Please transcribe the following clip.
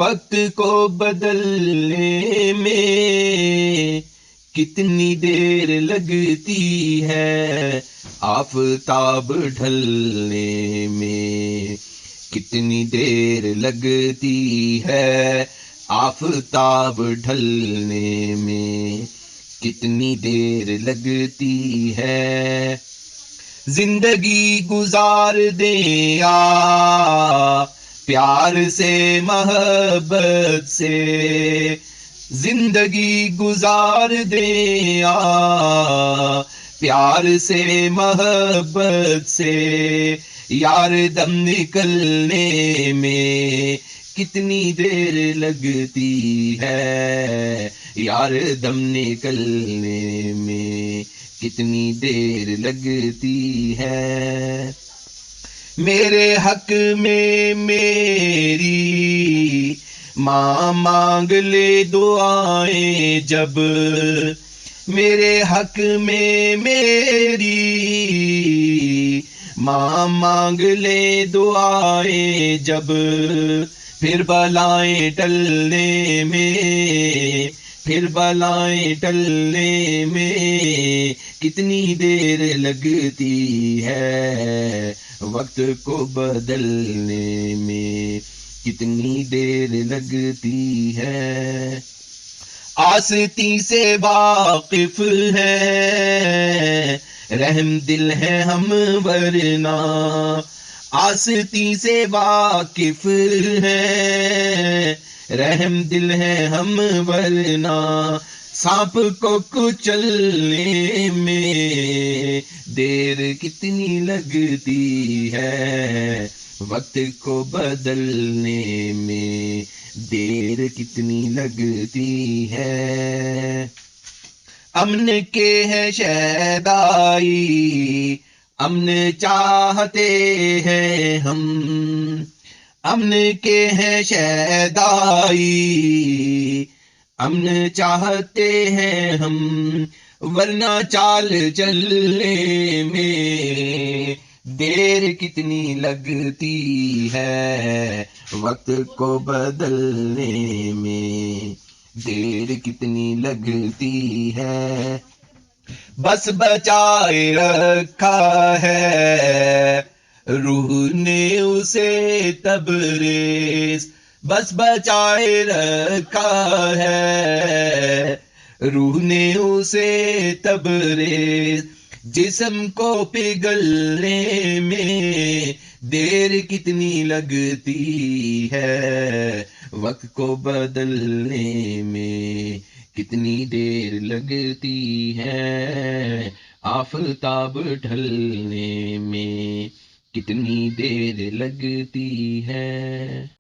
وقت کو بدلنے میں کتنی دیر لگتی ہے، آفتاب ڈھلنے میں کتنی دیر لگتی ہے، آفتاب ڈھلنے میں کتنی دیر لگتی ہے۔ زندگی گزار دیں یا پیار سے محبت سے، زندگی گزار دیں یا پیار سے محبت سے، یار دم نکلنے میں کتنی دیر لگتی ہے، یار دم نکلنے میں کتنی دیر لگتی ہے۔ میرے حق میں میری ماں مانگ لے دعائیں جب، میرے حق میں میری ماں مانگ لے دعائیں جب، پھر بلائیں ٹلنے میں، پھر بلائیں ٹلنے میں کتنی دیر لگتی ہے، وقت کو بدلنے میں کتنی دیر لگتی ہے۔ آستی سے واقف ہے، رحم دل ہے ہم ورنہ، آستی سے واقف ہے، رحم دل ہے ہم ورنہ، سانپ کو کچلنے میں دیر کتنی لگتی ہے، وقت کو بدلنے میں دیر کتنی لگتی ہے۔ امن کے ہے شیدائی، امن چاہتے ہیں ہم، امن کے ہے شیدائی، امن چاہتے ہیں ہم، ورنہ چال چلنے میں دیر کتنی لگتی ہے، وقت کو بدلنے میں دیر کتنی لگتی ہے۔ بس بچائے رکھا ہے روح نے اسے تبریز، بس بچائے رکھا ہے روح نے اسے تبریز، جسم کو پگھلنے میں دیر کتنی لگتی ہے، وقت کو بدلنے میں کتنی دیر لگتی ہے، آفتاب ڈھلنے میں کتنی دیر لگتی ہے۔